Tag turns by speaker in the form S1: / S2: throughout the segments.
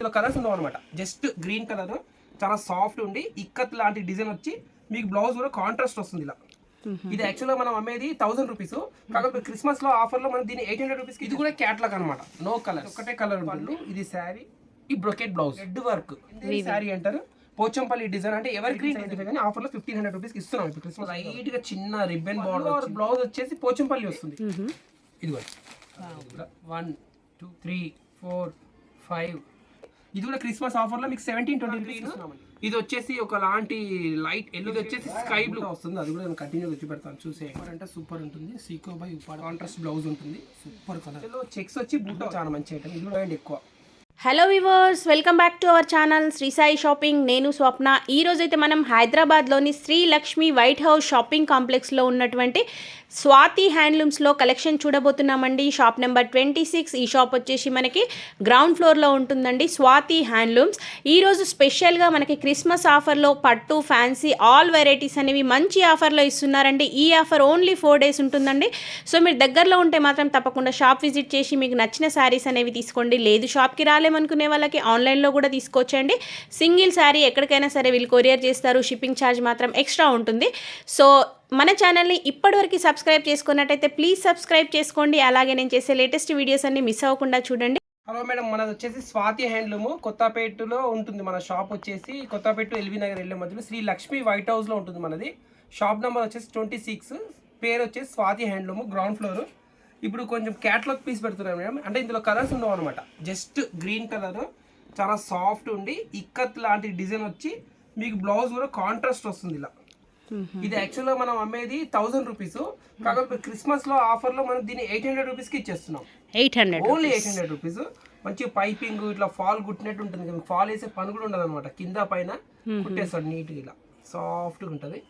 S1: ఇందులో కలర్స్ ఉండవు అనమాట. జస్ట్ గ్రీన్ కలర్ చాలా సాఫ్ట్ ఉండి ఇక్కత్ లాంటి డిజైన్ వచ్చి మీకు బ్లౌజ్ కూడా కాంట్రాస్ట్ వస్తుంది ఇలా. ఇది యాక్చువల్గా మనం అమ్మేది 1000 రూపీస్, కాకపోతే క్రిస్మస్ లో ఆఫర్ లో మనం దీన్ని 800 రూపీస్. ఇది కూడా క్యాట్లాగ్ అనమాట, నో కలర్, ఒకటే కలర్ ఉంటుంది. ఇది శారీ, ఈ brocade blouse, red work sari అంటారు. పోచంపల్లి డిజైన్ అంటే ఎవర్ గ్రీన్ కానీ ఆఫర్ లో 1500 రూపీస్ ఇస్తున్నాం ఇప్పుడు క్రిస్మస్. లైట్ గా చిన్న రిబ్బన్ బార్డర్, బ్లౌజ్ వచ్చేసి పోచంపల్లి వస్తుంది. ఇది 1 2 3 4 5. ఇది కూడా క్రిస్మస్ ఆఫర్ లో మీకు 1720 రూపీస్ ఇస్తున్నామండి. ఇది వచ్చేసి ఒక లాంటి లైట్ ఎల్లో వచ్చేసి స్కై బ్లూ వస్తుంది. అది కూడా నేను కంటిన్యూ వచ్చి పెడతాను, చూసే అంటే సూపర్ ఉంటుంది. సీకో బై ఉపాడ కాంట్రాస్ట్ బ్లౌజ్ ఉంటుంది, సూపర్ కలర్. చెక్స్ వచ్చి బూట్ చాలా మంచి ఐటమ్. ఇది కూడా ఎక్కువ.
S2: Hello viewers, welcome back to our channel Shri Sai shopping. నేను స్వప్న. ఈరోజు అయితే మనం హైదరాబాద్లోని Shri Lakshmi white house shopping కాంప్లెక్స్లో ఉన్నటువంటి స్వాతి హ్యాండ్లూమ్స్లో కలెక్షన్ చూడబోతున్నామండి. Shop number 26. ఈ షాప్ వచ్చేసి మనకి గ్రౌండ్ ఫ్లోర్లో ఉంటుందండి, స్వాతి హ్యాండ్లూమ్స్. ఈరోజు స్పెషల్గా మనకి క్రిస్మస్ ఆఫర్లో పట్టు, ఫ్యాన్సీ, ఆల్ వెరైటీస్ అనేవి మంచి ఆఫర్లో ఇస్తున్నారండి. ఈ ఆఫర్ ఓన్లీ 4 days ఉంటుందండి. సో మీరు దగ్గరలో ఉంటే మాత్రం తప్పకుండా షాప్ విజిట్ చేసి మీకు నచ్చిన శారీస్ అనేవి తీసుకోండి. లేదు షాప్కి రాలేమనుకునే వాళ్ళకి ఆన్లైన్లో కూడా తీసుకోవచ్చండి. సింగిల్ శారీ ఎక్కడికైనా సరే వీళ్ళు కొరియర్ చేస్తారు. షిప్పింగ్ ఛార్జ్ మాత్రం ఎక్స్ట్రా ఉంటుంది. సో మన ఛానల్ని ఇప్పటివరకు సబ్స్క్రైబ్ చేసుకున్నట్టయితే ప్లీజ్ సబ్స్క్రైబ్ చేసుకోండి. అలాగే నేను చేసే లేటెస్ట్ వీడియోస్ అన్ని మిస్ అవ్వకుండా చూడండి.
S1: హలో మేడం, మనది వచ్చేసి స్వాతి హ్యాండ్లూమ్ కొత్తపేటలో ఉంటుంది. మన షాప్ వచ్చేసి కొత్తపేట ఎల్బీ నగర్ వెళ్ళే మధ్యలో శ్రీ లక్ష్మి వైట్ హౌస్లో ఉంటుంది మనది. షాప్ నెంబర్ వచ్చేసి 26. పేరు వచ్చేసి స్వాతి హ్యాండ్లూమ్, గ్రౌండ్ ఫ్లోర్. ఇప్పుడు కొంచెం క్యాట్లాగ్ పీస్ పెడుతున్నాం మేడం. అంటే ఇందులో కలర్స్ ఉండవు అనమాట. జస్ట్ గ్రీన్ కలర్ చాలా సాఫ్ట్ ఉండి ఇక్కత్ లాంటి డిజైన్ వచ్చి మీకు బ్లౌజ్ కూడా కాంట్రాస్ట్ వస్తుంది ఇలా. ఇది యాక్చువల్గా మనం అమ్మేది 1000 రూపీస్, కాకపోతే క్రిస్మస్ లో ఆఫర్ లో మనం దీన్ని 800 రూపీస్కి ఇచ్చేస్తున్నాం.
S2: 800
S1: ఓన్లీ 800 రూపీస్. మంచి పైపింగ్ ఇట్లా ఫాల్ కుట్టినట్టు ఉంటుంది. ఫాల్ వేసే పని కూడా ఉండదు అనమాట. కింద పైన కుట్టేస్తాడు నీట్ గా, ఇలా సాఫ్ట్ గా ఉంటుంది.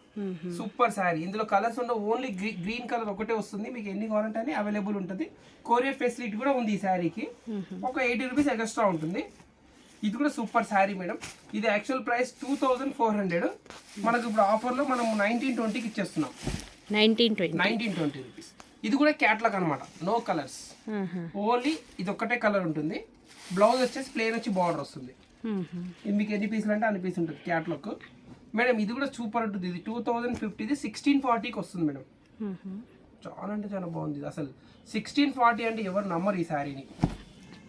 S1: సూపర్ శారీ. ఇందులో కలర్స్ ఉండవు, ఓన్లీ గ్రీన్ కలర్ ఒకటే వస్తుంది. మీకు ఎన్ని కావాలంటే అని అవైలబుల్ ఉంటుంది. కొరియర్ ఫెసిలిటీ కూడా ఉంది ఈ శారీకి. ఒక 80 రూపీస్ ఎక్స్ట్రా ఉంటుంది. ఇది కూడా సూపర్ శారీ మేడం. ఇది యాక్చువల్ ప్రైస్ 2400. మనకు ఇప్పుడు ఆఫర్లో మనం 1920కి ఇచ్చేస్తున్నాం. 1920 రూపీస్. ఇది కూడా క్యాట్లాగ్ అనమాట, నో కలర్స్, ఓన్లీ ఇది ఒక్కటే కలర్ ఉంటుంది. బ్లౌజ్ వచ్చేసి ప్లేన్ వచ్చి బార్డర్ వస్తుంది. ఇది మీకు ఎన్ని పీసులు అంటే అన్ని పీసులు ఉంటుంది క్యాట్లాగ్ మేడం. ఇది కూడా సూపర్ ఉంటుంది. ఇది 2050, ఇది 1640కి వస్తుంది మేడం. చాలా అంటే చాలా బాగుంది. అసలు 1640 అంటే ఎవరు నమ్మరు ఈ శారీని.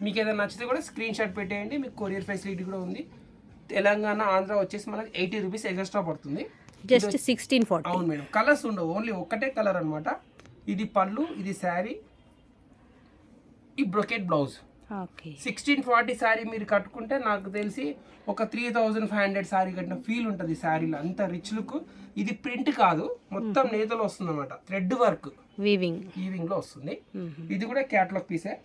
S1: మీకు ఏదైనా నచ్చితే కూడా స్క్రీన్ షాట్ పెట్టేయండి. మీకు కొరియర్ ఫెసిలిటీ కూడా ఉంది. తెలంగాణ, ఆంధ్ర వచ్చేసి మనకి 80 రూపీస్ ఎక్స్ట్రా పడుతుంది.
S2: జస్ట్ 1640.
S1: అవును మేడం. కలర్స్ ఉండవు, ఓన్లీ ఒక్కటే కలర్ అనమాట. ఇది పళ్ళు, ఇది శారీ, ఈ బ్రొకెట్ బ్లౌజ్. 1640 శారీ మీరు కట్టుకుంటే నాకు తెలిసి ఒక 3500 శారీ కట్టిన ఫీల్ ఉంటుంది శారీలో. అంత రిచ్ లుక్. ఇది ప్రింట్ కాదు, మొత్తం నేతలో వస్తుంది అనమాట. థ్రెడ్ వర్క్, వీవింగ్ లో వస్తుంది. ఇది కూడా క్యాట్లాగ్ పీసే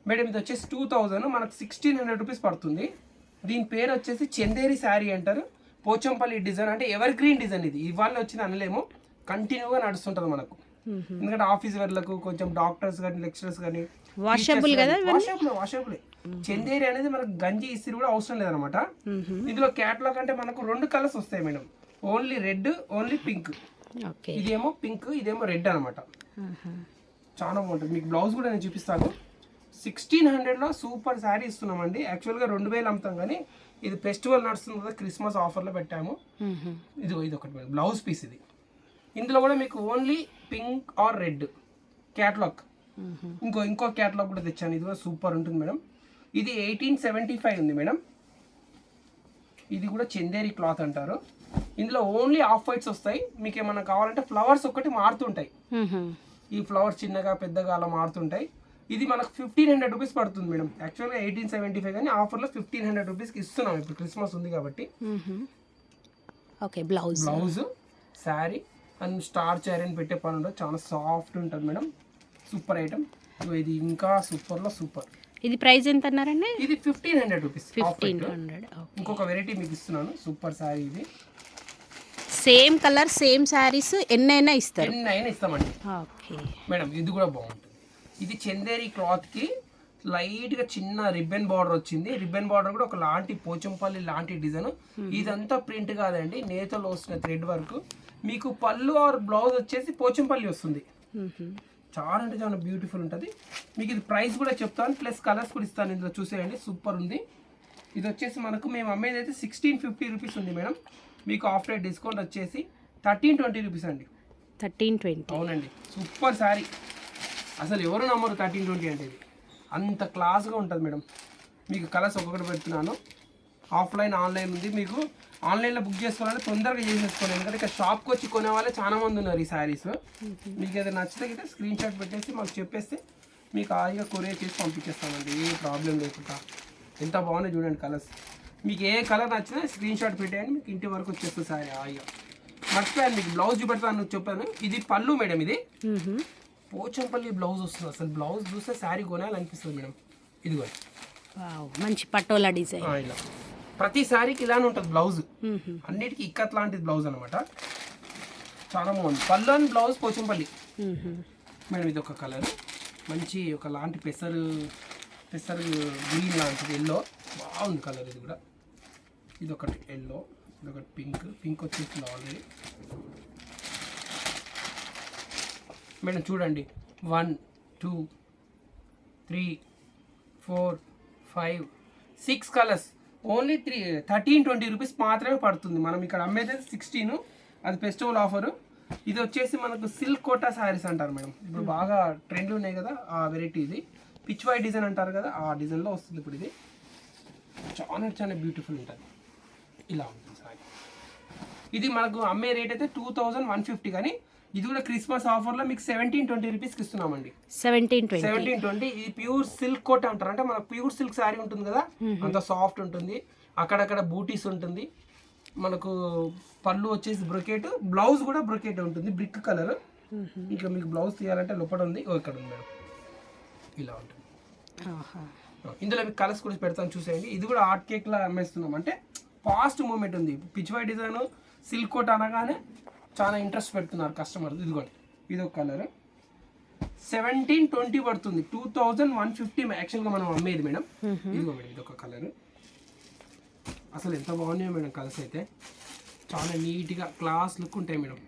S1: మేడం. ఇది వచ్చేసి 2000, మనకు 1600 రూపీస్ పడుతుంది. దీని పేరు వచ్చేసి చందేరి శారీ అంటారు. పోచంపల్లి డిజైన్ అంటే ఎవర్ గ్రీన్ డిజైన్. ఇది ఇవాళ వచ్చింది అనలేము, కంటిన్యూగా నడుస్తుంటుంది మనకు. ఎందుకంటే ఆఫీస్ వర్లకు, కొంచెం డాక్టర్స్ కానీ, లెక్చరర్స్ కానీ వాషబుల్. చందేరి అనేది మనకు గంజి ఇస్త్రీ కూడా అవసరం లేదనమాట. ఇందులో క్యాట్లాగ్ అంటే మనకు 2 కలర్స్ వస్తాయి madam. Only red, only pink. ఇదేమో పింక్, ఇదేమో రెడ్ అనమాట. చాలా బాగుంటుంది. మీకు బ్లౌజ్ కూడా నేను చూపిస్తాను. 1600లో సూపర్ శారీ ఇస్తున్నామండి. యాక్చువల్గా 2000 అమ్ముతాం, కానీ ఇది ఫెస్టివల్ నడుస్తుంది కదా, క్రిస్మస్ ఆఫర్లో పెట్టాము. ఇది ఒకటి బ్లౌజ్ పీస్. ఇది ఇందులో కూడా మీకు only pink are red catalogue. ఇంకో క్యాట్లాగ్ కూడా తెచ్చాను. ఇది కూడా సూపర్ ఉంటుంది మేడం. ఇది 1875 ఉంది మేడం. ఇది కూడా చందేరి క్లాత్ అంటారు. ఇందులో ఓన్లీ ఆఫ్ వైట్స్ వస్తాయి. మీకు ఏమన్నా కావాలంటే ఫ్లవర్స్ ఒకటి మారుతుంటాయి. ఈ ఫ్లవర్స్ చిన్నగా పెద్దగా అలా మారుతుంటాయి. ఇది మనకు 1500 రూపీస్ పడుతుంది మేడం. యాక్చువల్గా 1875, కానీ ఆఫర్లో 1500 రూపీస్కి ఇస్తున్నాం. ఇప్పుడు క్రిస్మస్ ఉంది కాబట్టి. బ్లౌజ్, శారీ అండ్ స్టార్ చైరన్ పెట్టే పని ఉండదు. చాలా సాఫ్ట్ ఉంటుంది మేడం. Super item. ఇది ఇంకా సూపర్లో సూపర్.
S2: ఇది ప్రైస్ ఎంత అన్నారండి?
S1: ఇది 1500 రూపీస్. 1500. ఇంకొక వెరైటీ మీకు ఇస్తున్నాను, సూపర్ శారీ. ఇది
S2: సేమ్ కలర్, సేమ్ శారీస్ ఎన్నైనా
S1: ఇస్తామండి మేడం. ఇది కూడా బాగుంటుంది. ఇది చందేరి క్లాత్కి లైట్గా చిన్న రిబ్బన్ బార్డర్ వచ్చింది. రిబ్బన్ బార్డర్ కూడా ఒక లాంటి పోచంపల్లి లాంటి డిజైన్. ఇదంతా ప్రింట్ కాదండి, నేతలో వస్తున్న థ్రెడ్ వర్క్. మీకు పళ్ళు ఆర్ బ్లౌజ్ వచ్చేసి పోచంపల్లి వస్తుంది. చాలా అంటే చాలా బ్యూటిఫుల్ ఉంటుంది. మీకు ఇది ప్రైస్ కూడా చెప్తాను, ప్లస్ కలర్స్ కూడా ఇస్తాను. ఇందులో చూసేయండి, సూపర్ ఉంది. ఇది వచ్చేసి మనకు మేము అమ్మేది అయితే 1650 రూపీస్ ఉంది మేడం. మీకు ఆఫ్టర్ డిస్కౌంట్ వచ్చేసి 1320 రూపీస్ అండి.
S2: 1320.
S1: అవునండి, సూపర్ శారీ. అసలు ఎవరు నమ్మరు 1320 అంటే. ఇది అంత క్లాస్గా ఉంటుంది మేడం. మీకు కలర్స్ ఒక్కొక్కటి పెడుతున్నాను. ఆఫ్లైన్ ఆన్లైన్ ఉంది. మీకు ఆన్లైన్లో బుక్ చేసుకోవాలంటే తొందరగా చేసేసుకోండి, ఎందుకంటే ఇక్కడ షాప్కి వచ్చి కొనే వాళ్ళే చాలా మంది ఉన్నారు ఈ శారీస్. మీకు ఏదైనా నచ్చితే గిట్టే స్క్రీన్ షాట్ పెట్టేసి మాకు చెప్పేస్తే మీకు హాయిగా కొరియర్ చేసి పంపించేస్తామండి, ఏ ప్రాబ్లం లేకుండా. ఎంత బాగున్నాయి చూడండి కలర్స్. మీకు ఏ కలర్ నచ్చినా స్క్రీన్ షాట్ పెట్టేయండి, మీకు ఇంటి వరకు వచ్చేస్తుంది శారీ హాయిగా. మర్చిపోయాను మీకు బ్లౌజ్ చూపెడతాను చెప్పాను. ఇది పళ్ళు మేడం. ఇది పోచంపల్లి బ్లౌజ్ వస్తుంది. అసలు బ్లౌజ్ చూస్తే శారీ కొనాలనిపిస్తుంది మేడం. ఇది కూడా
S2: మంచి పటోలా డిజైన్.
S1: ఇలా ప్రతి శారీకి ఇలానే ఉంటుంది బ్లౌజ్. అన్నిటికీ ఇక్కత్ లాంటి బ్లౌజ్ అనమాట. చాలా బాగుంది. పళ్ళు అని బ్లౌజ్ పోచంపల్లి మేడం. ఇది ఒక కలర్, మంచి ఒక లాంటి పెసరు గ్రీన్ లాంటిది, ఎల్లో. బాగుంది కలర్ ఇది కూడా. ఇది ఒకటి ఎల్లో, ఇది ఒకటి పింక్ వచ్చేసింది ఆల్రెడీ మేడం. చూడండి 1 2 3 4 5 6 కలర్స్. ఓన్లీ 1320 రూపీస్ మాత్రమే పడుతుంది. మనం ఇక్కడ అమ్మేది 16, అది ఫెస్టివల్ ఆఫరు. ఇది వచ్చేసి మనకు సిల్క్ కోటా శారీస్ అంటారు మేడం. ఇప్పుడు బాగా ట్రెండ్లు ఉన్నాయి కదా, ఆ వెరైటీ. ఇది పిచ్ వై డిజైన్ అంటారు కదా, ఆ డిజైన్లో వస్తుంది ఇప్పుడు. ఇది చాలా బ్యూటిఫుల్ ఉంటుంది. ఇలా ఉంటుంది శారీ. ఇది మనకు అమ్మే రేట్ అయితే 2150, కానీ ఇది కూడా క్రిస్మస్ ఆఫర్లో మీకు 1720 రూపీస్కి ఇస్తున్నామండి. 1720. ఇది ప్యూర్ సిల్క్ కోట్ అంటారు. అంటే మనకు ప్యూర్ సిల్క్ శారీ ఉంటుంది కదా, అంత సాఫ్ట్ ఉంటుంది. అక్కడక్కడ బూటీస్ ఉంటుంది. మనకు పళ్ళు వచ్చేసి బ్రొకెట్, బ్లౌజ్ కూడా బ్రొకెట్ ఉంటుంది, బ్రిక్ కలర్. ఇంకా మీకు బ్లౌజ్ తీయాలంటే లోపల ఉంది, ఇక్కడ ఉంది మేడం. ఇలా ఉంటుంది. ఇందులో మీకు కలర్స్ కూడా పెడతాను చూసేయండి. ఇది కూడా ఆర్ట్ కేక్ లా అమ్మేస్తున్నాం, అంటే ఫాస్ట్ మూమెంట్ ఉంది. పిచ్ వై డిజైన్ సిల్క్ కోట్ అనగానే చాలా ఇంట్రెస్ట్ పెడుతున్నారు కస్టమర్. ఇదిగోండి, ఇది ఒక కలర్. 1720 పడుతుంది. 2150 యాక్చువల్గా మనం అమ్మేది మేడం. ఇదిగో మేడం, ఇది ఒక కలర్. అసలు ఎంత బాగున్నాయో మేడం కలర్స్ అయితే. చాలా నీట్గా క్లాస్ లుక్ ఉంటాయి మేడం.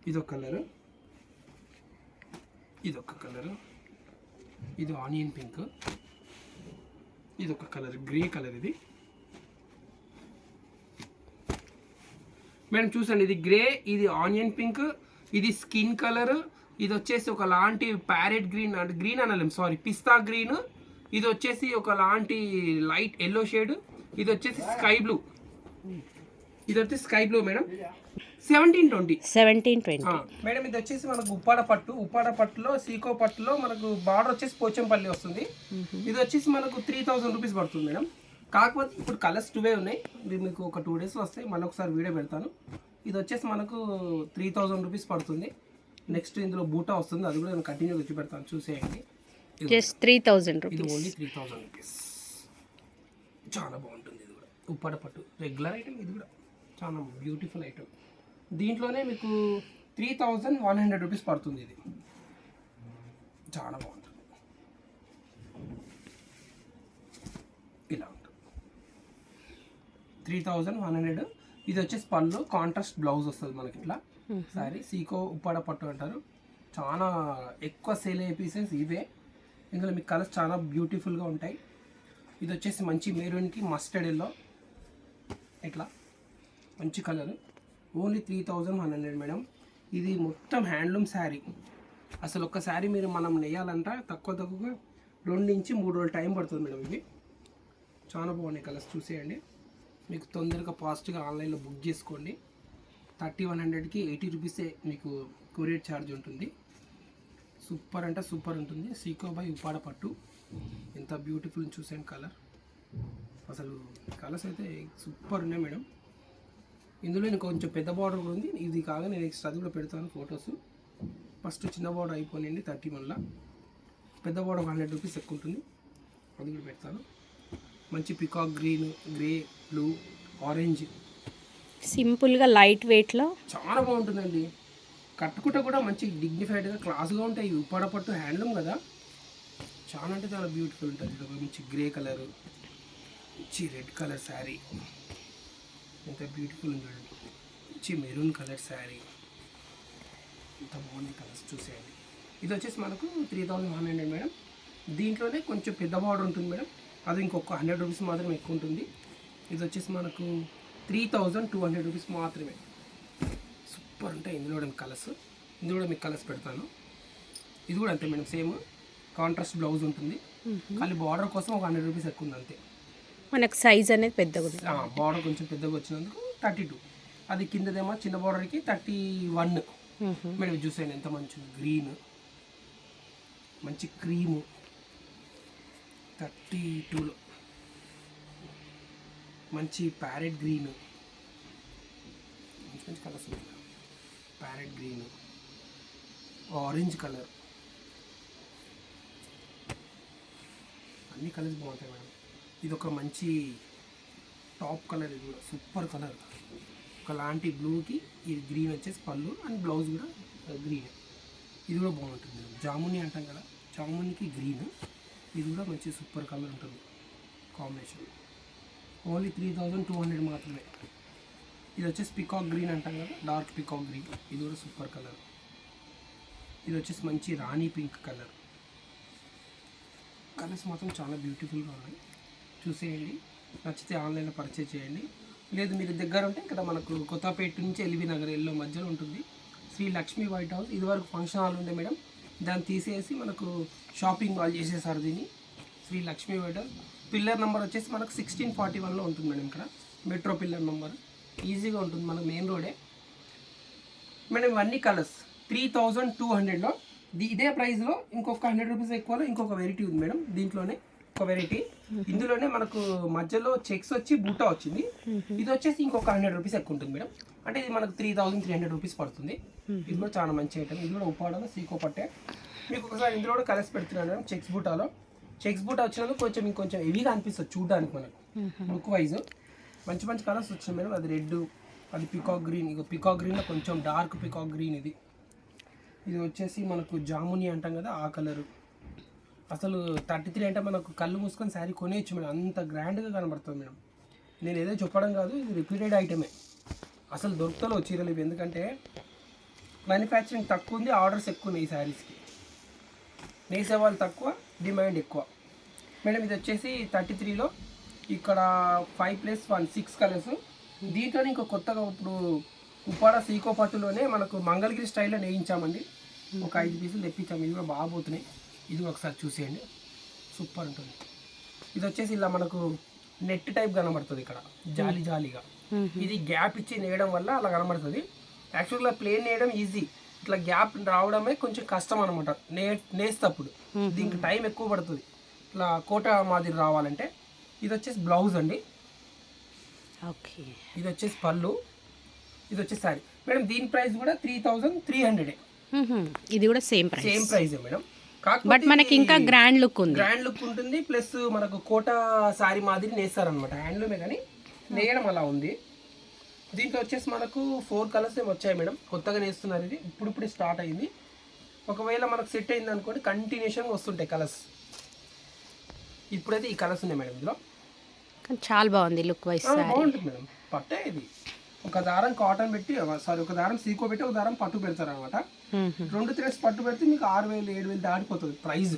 S1: ఇది ఒక కలర్, ఇది ఒక కలర్, ఇది ఆనియన్ పింక్, ఇది ఒక కలర్ గ్రే కలర్. ఇది మేడం చూసండి, ఇది గ్రే, ఇది ఆనియన్ పింక్, ఇది స్కిన్ కలర్, ఇది వచ్చేసి ఒక లాంటి ప్యారెట్ గ్రీన్, అంటే గ్రీన్ అనలేం సారీ, పిస్తా గ్రీన్. ఇది వచ్చేసి ఒక లాంటి లైట్ ఎల్లో షేడ్. ఇది వచ్చేసి స్కై బ్లూ. ఇది వచ్చేసి స్కై బ్లూ మేడం. 1720 మేడం. ఇది వచ్చేసి మనకు ఉప్పాడ పట్టులో సీకో పట్టులో మనకు బార్డర్ వచ్చేసి పోచంపల్లి వస్తుంది. ఇది వచ్చేసి మనకు 3000 రూపీస్ పడుతుంది మేడం. కాకపోతే ఇప్పుడు కలర్స్ 2 ఉన్నాయి. ఇది మీకు ఒక 2 డేస్లో వస్తాయి, మళ్ళీ ఒకసారి వీడియో పెడతాను. ఇది వచ్చేసి మనకు 3000 రూపీస్ పడుతుంది. నెక్స్ట్ ఇందులో బూటా వస్తుంది, అది కూడా నేను కంటిన్యూగా వచ్చి పెడతాను చూసేయండి.
S2: Just 3000 rupees.
S1: ఇది ఓన్లీ 3000 రూపీస్. చాలా బాగుంటుంది. ఇది కూడా ఉప్పాడ పట్టు రెగ్యులర్ ఐటమ్. ఇది కూడా చాలా బ్యూటిఫుల్ ఐటమ్. దీంట్లోనే మీకు 3100 రూపీస్ పడుతుంది. ఇది చాలా బాగుంటుంది. ఇలా ఉంటుంది 3100. ఇది వచ్చేసి పళ్ళు, కాంట్రాస్ట్ బ్లౌజ్ వస్తుంది మనకి. ఇట్లా సారీ సీకో ఉప్పాడ పట్టు అంటారు. చాలా ఎక్కువ సేల్ అయ్యే పీసెస్ ఇవే. ఇందులో మీకు కలర్స్ చాలా బ్యూటిఫుల్గా ఉంటాయి. ఇది వచ్చేసి మంచి మెరూన్కి మస్టర్డ్ ఎల్లో, ఇట్లా మంచి కలర్. Only 3100 madam. ఇది మొత్తం హ్యాండ్లూమ్ శారీ. అసలు ఒక్క శారీ మనం నెయ్యాలంటే తక్కువ 2 నుంచి 3 రోజులు టైం పడుతుంది మేడం. ఇవి చాలా బాగున్నాయి కలర్స్ చూసేయండి. మీకు తొందరగా ఫాస్ట్గా ఆన్లైన్లో బుక్ చేసుకోండి. 3100కి 80 రూపీసే మీకు కొరియర్ ఛార్జ్ ఉంటుంది. సూపర్ అంటే సూపర్ ఉంటుంది. సీకో బై ఉప్పాడ పట్టు. ఎంత బ్యూటిఫుల్ చూసాను కలర్. అసలు కలర్స్ అయితే సూపర్ ఉన్నాయి మేడం. ఇందులో నేను కొంచెం పెద్ద బార్డర్ కూడా ఉంది. ఇది కాగా నేను నెక్స్ట్ అది కూడా పెడతాను ఫొటోస్. ఫస్ట్ చిన్న బార్డర్ అయిపోయింది 31లా. పెద్ద బార్డర్ 100 రూపీస్ ఎక్కువ ఉంటుంది, అది కూడా పెడతాను. మంచి peacock green, grey, blue, orange,
S2: సింపుల్గా లైట్ వెయిట్లో
S1: చాలా బాగుంటుందండి. కట్టుకుంటే కూడా మంచి డిగ్నిఫైడ్గా క్లాస్గా ఉంటాయి. ఉప్పాడ పట్టు హ్యాండ్లూమ్ కదా, చాలా అంటే చాలా బ్యూటిఫుల్ ఉంటుంది. ఇది ఒక మంచి గ్రే కలర్, మంచి రెడ్ కలర్ శారీ, ఎంత బ్యూటిఫుల్ ఉందండి. మంచి మెరూన్ కలర్ శారీ, ఎంత బాగుంది కలర్స్ చూసేయండి. ఇది వచ్చేసి మనకు 3100 మేడం. దీంట్లోనే కొంచెం పెద్ద బార్డర్ ఉంటుంది మేడం, అది ఇంకొక 100 రూపీస్ మాత్రమే ఎక్కువ ఉంటుంది. ఇది వచ్చేసి మనకు 3200 రూపీస్ మాత్రమే. సూపర్ ఉంటాయి ఇందులో కూడా కలర్స్. ఇందులో కూడా మీకు కలర్స్ పెడతాను. ఇది కూడా అంతే మేడం, సేమ్ కాంట్రాస్ట్ బ్లౌజ్ ఉంటుంది, కానీ బార్డర్ కోసం ఒక 100 రూపీస్ ఎక్కువ ఉంది అంతే.
S2: మనకు సైజ్ అనేది పెద్దగా ఉంది.
S1: బార్డర్ కొంచెం పెద్దగా వచ్చినందుకు 32. అది కిందదేమో చిన్న బార్డర్కి 31 మేడం. చూసాను ఎంత మంచి గ్రీన్, మంచి క్రీము 32లో, మంచి ప్యారెట్ గ్రీన్, మంచి మంచి కలర్స్ ఉన్నాయి. ప్యారెట్ గ్రీన్, ఆరెంజ్ కలర్, అన్ని కలర్స్ బాగుంటాయి మేడం. ఇది ఒక మంచి టాప్ కలర్, ఇది కూడా సూపర్ కలర్. ఒకలాంటి బ్లూకి ఇది గ్రీన్ వచ్చేసి పళ్ళు అండ్ బ్లౌజ్ కూడా గ్రీన్. ఇది కూడా బాగుంటుంది మేడం. జాముని అంటాం కదా, జామునికి గ్రీన్. ఇది కూడా మంచి సూపర్ కలర్ ఉంటుంది కాంబినేషన్. ఓన్లీ 3200 మాత్రమే. ఇది వచ్చేసి పికాక్ గ్రీన్ అంటాం కదా, డార్క్ పికాక్ గ్రీన్. ఇది కూడా సూపర్ కలర్. ఇది వచ్చేసి మంచి రాణి పింక్ కలర్. కలర్స్ మాత్రం చాలా బ్యూటిఫుల్గా ఉన్నాయి. చూసేయండి, నచ్చితే ఆన్లైన్లో పర్చేజ్ చేయండి. లేదు మీరు దగ్గర ఉంటే ఇక్కడ మనకు కొత్తపేట నుంచి ఎల్బీ నగర్ ఎల్లో మధ్యలో ఉంటుంది శ్రీ లక్ష్మీ వైట్ హౌస్. ఇదివరకు ఫంక్షన్ హాల్ ఉండే మేడం, దాన్ని తీసేసి మనకు షాపింగ్ మాల్ చేసేసారు దీన్ని. Shri Lakshmi white house. Pillar number వచ్చేసి మనకు 1641లో ఉంటుంది మేడం. ఇక్కడ మెట్రో పిల్లర్ నెంబర్ ఈజీగా ఉంటుంది, మనకు మెయిన్ రోడే మేడం. ఇవన్నీ కలర్స్ 3200లో. ఇదే ప్రైస్లో ఇంకొక 100 రూపీస్ ఎక్కువలో ఇంకొక వెరైటీ ఉంది మేడం. దీంట్లోనే ఒక వెరైటీ, ఇందులోనే మనకు మధ్యలో చెక్స్ వచ్చి బూటా వచ్చింది. ఇది వచ్చేసి ఇంకొక 100 రూపీస్ ఎక్కువ ఉంటుంది మేడం. అంటే ఇది మనకు 3300 రూపీస్ పడుతుంది. ఇది కూడా చాలా మంచి ఐటమ్. ఇది కూడా ఉప్పాడలో సీకో పట్టే. మీకు ఒకసారి ఇందులో కూడా కలర్స్ పెడుతున్నాను మేడం. చెక్స్ బూటాలో, చెక్స్ బూటా వచ్చినందుకు కొంచెం ఇంకొంచెం హెవీగా అనిపిస్తుంది చూడడానికి మనకు లుక్ వైజ్. మంచి మంచి కలర్స్ వచ్చినాయి మేడం. అది రెడ్, అది పికాక్ గ్రీన్. ఇక పికాక్ గ్రీన్లో కొంచెం డార్క్ పికాక్ గ్రీన్. ఇది వచ్చేసి మనకు జాముని అంటాం కదా, ఆ కలరు. అసలు 33 అంటే మనకు కళ్ళు మూసుకొని శారీ కొనేయచ్చు మేడం, అంత గ్రాండ్గా కనబడుతుంది మేడం. నేను ఏదో చెప్పడం కాదు, ఇది రిపీటెడ్ ఐటమే. అసలు దొరుకుతలో చీరలు ఇవి, ఎందుకంటే మ్యానుఫ్యాక్చరింగ్ తక్కువ ఉంది, ఆర్డర్స్ ఎక్కువ ఉన్నాయి ఈ శారీస్కి. నేసే వాళ్ళు తక్కువ, డిమాండ్ ఎక్కువ మేడం. ఇది వచ్చేసి 33లో ఇక్కడ 5+1 6 కలర్స్. దీంట్లోనే ఇంకో కొత్తగా ఇప్పుడు ఉప్పాడ సీకో పట్టులోనే మనకు మంగళగిరి స్టైల్లో నేయించామండి. ఒక 5 పీసులు తెప్పించాము. ఇది కూడా బాగా పోతున్నాయి. ఇది ఒకసారి చూసేయండి, సూపర్ ఉంటుంది. ఇది వచ్చేసి ఇలా మనకు నెట్ టైప్ కనబడుతుంది ఇక్కడ, జాలి జాలీగా. ఇది గ్యాప్ ఇచ్చి నేయడం వల్ల అలా కనబడుతుంది. యాక్చువల్గా ప్లేన్ నేయడం ఈజీ, ఇట్లా గ్యాప్ రావడమే కొంచెం కష్టం అనమాట నేస్తప్పుడు. దీనికి టైం ఎక్కువ పడుతుంది ఇట్లా కోట మాదిరి రావాలంటే. ఇది వచ్చేసి బ్లౌజ్ అండి.
S2: ఓకే,
S1: ఇది వచ్చేసి పళ్ళు, ఇది వచ్చేసి సారీ మేడం. దీని ప్రైస్ కూడా 3300.
S2: ఇది కూడా సేమ్
S1: ప్రైస్ మేడం.
S2: బట్ మనకి ఇంకా గ్రాండ్ లుక్
S1: ఉంటుంది. ప్లస్ మనకు కోట సారీ మాదిరి నేస్తారనమాట, హ్యాండ్లూమే కానీ నేయడం అలా ఉంది. దీంట్లో వచ్చేసి మనకు 4 కలర్స్ ఏమి వచ్చాయి మేడం. కొత్తగా నేస్తున్నారు, ఇది ఇప్పుడు స్టార్ట్ అయింది. ఒకవేళ మనకు సెట్ అయింది అనుకోండి, కంటిన్యూషన్గా వస్తుంటాయి కలర్స్. ఇప్పుడైతే ఈ కలర్స్ ఉన్నాయి మేడం. ఇందులో
S2: చాలా బాగుంది లుక్ వైజ్,
S1: బాగుంటుంది మేడం. పట్టే ఇది ఒక దారం కాటన్ పెట్టి, ఒక దారం సీకో పెట్టి, ఒక దారం పట్టు పెడతారు అనమాట. 2 థ్రెడ్స్ పట్టు పెడితే మీకు 6000 7000 దాటిపోతుంది ప్రైస్.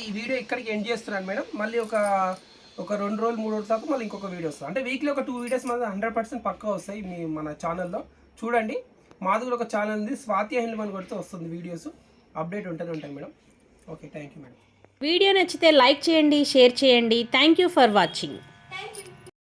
S1: ఈ వీడియో ఇక్కడికి ఎండ్ చేస్తున్నాను మేడం. మళ్ళీ ఒక 2 రోజులు 3 రోజుల తర్వాత మళ్ళీ ఇంకొక వీడియో వస్తుంది. అంటే వీక్లీ ఒక 2 వీడియోస్ మాత్రం 100% పక్కా వస్తాయి మన ఛానల్లో. చూడండి, మాది కూడా ఒక ఛానల్ ఉంది, స్వాతి హ్యాండ్లూమ్ అని కొడితే వస్తుంది వీడియోస్. అప్డేట్ ఉంటూనే ఉంటాయి madam. Okay, thank you madam.
S2: Video నచ్చితే లైక్ చేయండి, షేర్ చేయండి. Thank you for watching.